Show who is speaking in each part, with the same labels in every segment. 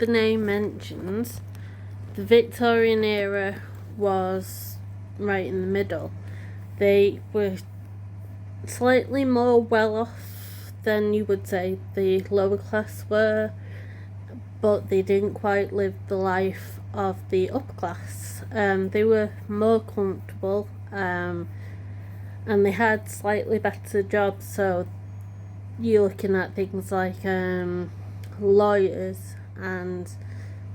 Speaker 1: the name mentions, the Victorian era was right in the middle. They were slightly more well off than you would say the lower class were, but they didn't quite live the life of the upper class. They were more comfortable, and they had slightly better jobs. So you're looking at things like lawyers and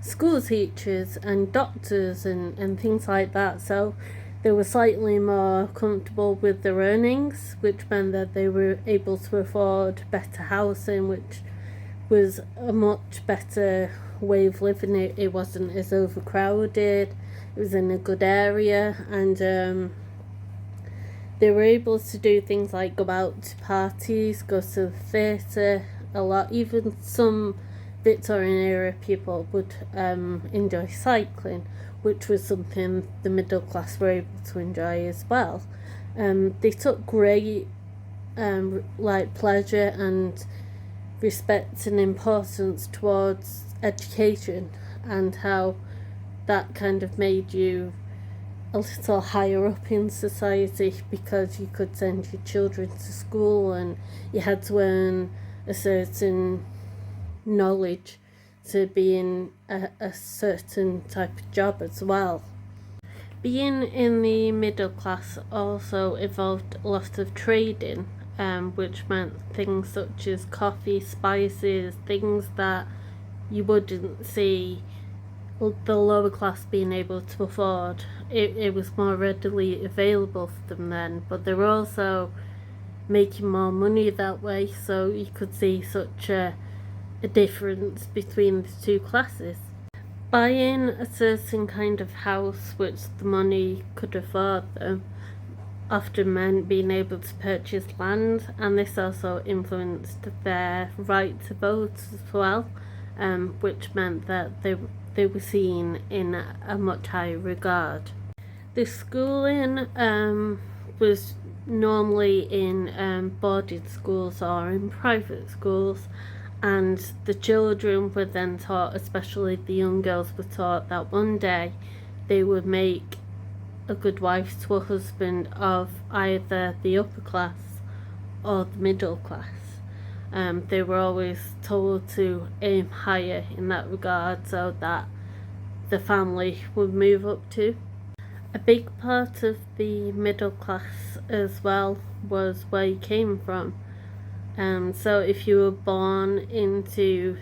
Speaker 1: school teachers and doctors and things like that. So they were slightly more comfortable with their earnings, which meant that they were able to afford better housing, which was a much better way of living. It wasn't as overcrowded, it was in a good area, and they were able to do things like go out to parties, go to the theatre a lot. Even some Victorian era people would enjoy cycling, which was something the middle class were able to enjoy as well. They took great pleasure and respect and importance towards education, and how that kind of made you a little higher up in society, because you could send your children to school and you had to earn a certain knowledge to be in a certain type of job as well. Being in the middle class also involved a lot of trading, which meant things such as coffee, spices, things that you wouldn't see the lower class being able to afford. It was more readily available for them then, but they were also making more money that way, so you could see such a difference between the two classes. Buying a certain kind of house which the money could afford them often meant being able to purchase land, and this also influenced their right to vote as well, which meant that they were seen in a much higher regard. The schooling was normally in boarding schools or in private schools, and the children were then taught, especially the young girls were taught, that one day they would make a good wife to a husband of either the upper class or the middle class. They were always told to aim higher in that regard, so that the family would move up to. A big part of the middle class as well was where you came from. So if you were born into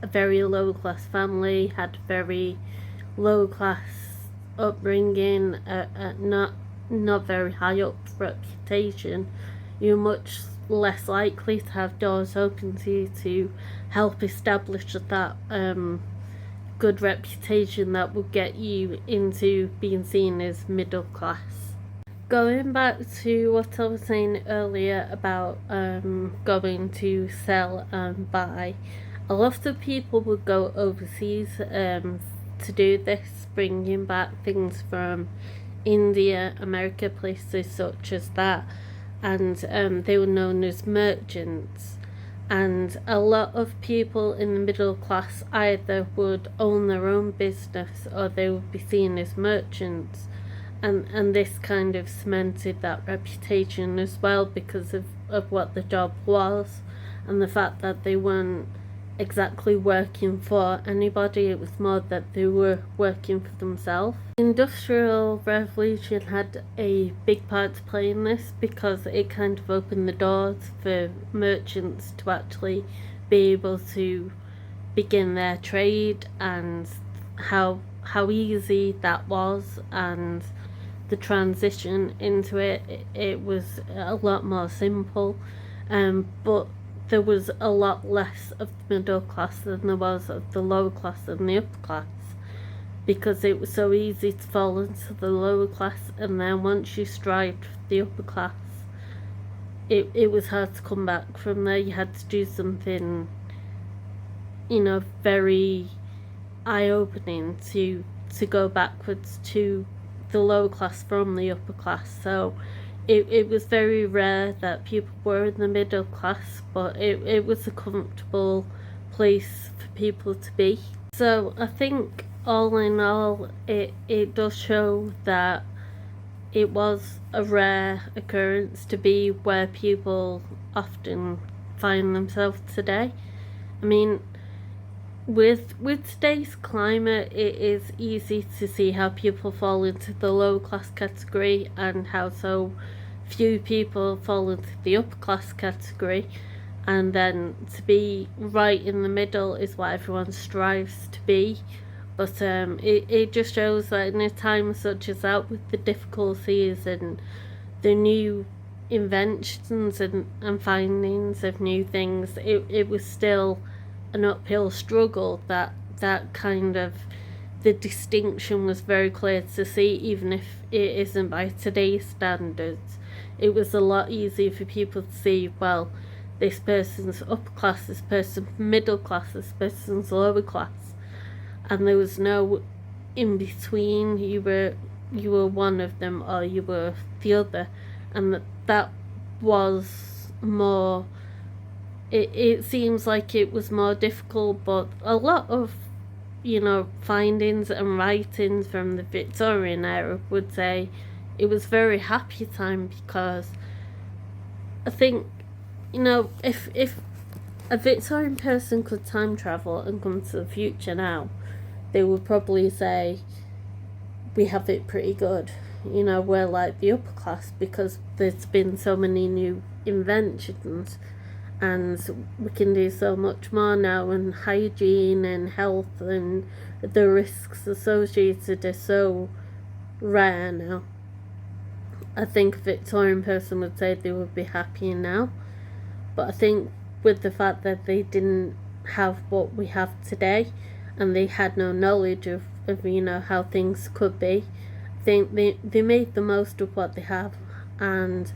Speaker 1: a very low class family, had a very low class upbringing, not very high up reputation, you're much less likely to have doors open to you to help establish that good reputation that would get you into being seen as middle class. Going back to what I was saying earlier about going to sell and buy, a lot of people would go overseas to do this, bringing back things from India, America, places such as that, and they were known as merchants. And a lot of people in the middle class either would own their own business or they would be seen as merchants, and this kind of cemented that reputation as well, because of what the job was and the fact that they weren't exactly working for anybody. It was more that they were working for themselves. The Industrial Revolution had a big part to play in this, because it kind of opened the doors for merchants to actually be able to begin their trade, and how easy that was, and the transition into it was a lot more simple, but there was a lot less of the middle class than there was of the lower class and the upper class, because it was so easy to fall into the lower class, and then once you strived for the upper class, it was hard to come back from there. You had to do something, very eye-opening to go backwards to the lower class from the upper class. So it was very rare that people were in the middle class, but it was a comfortable place for people to be. So I think all in all, it does show that it was a rare occurrence to be where people often find themselves today. I mean, with today's climate, it is easy to see how people fall into the low class category and how so few people fall into the upper class category, and then to be right in the middle is what everyone strives to be. But it just shows that in a time such as that, with the difficulties and the new inventions and findings of new things, it was still an uphill struggle. That kind of, the distinction was very clear to see, even if it isn't by today's standards. It was a lot easier for people to see, well, this person's upper class, this person's middle class, this person's lower class, and there was no in between. You were one of them or you were the other, and that was more, it seems like it was more difficult. But a lot of, findings and writings from the Victorian era would say it was very happy time, because I think, if a Victorian person could time travel and come to the future now, they would probably say we have it pretty good. We're like the upper class because there's been so many new inventions and we can do so much more now, and hygiene and health and the risks associated are so rare now. I think a Victorian person would say they would be happier now. But I think with the fact that they didn't have what we have today, and they had no knowledge of how things could be, I think they made the most of what they have. And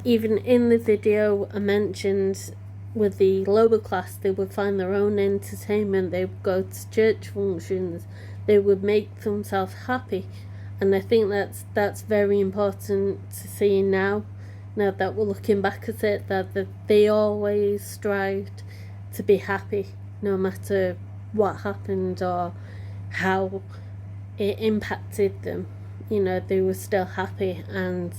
Speaker 1: even in the video I mentioned, with the lower class, they would find their own entertainment, they would go to church functions, they would make themselves happy. And I think that's very important to see now that we're looking back at it, that they always strived to be happy no matter what happened or how it impacted them. They were still happy. And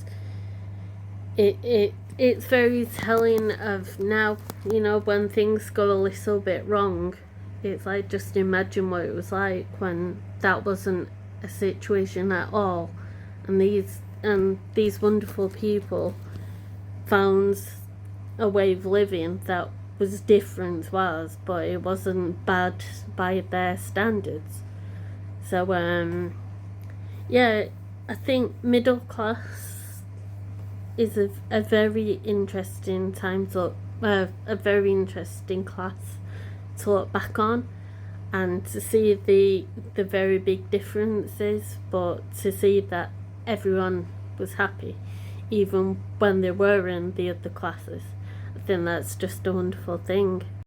Speaker 1: it's very telling of now, when things go a little bit wrong. It's like, just imagine what it was like when that wasn't a situation at all, and these wonderful people found a way of living that was different to ours, but it wasn't bad by their standards. So I think middle class is a very interesting time to a very interesting class to look back on, and to see the very big differences, but to see that everyone was happy even when they were in the other classes. I think that's just a wonderful thing.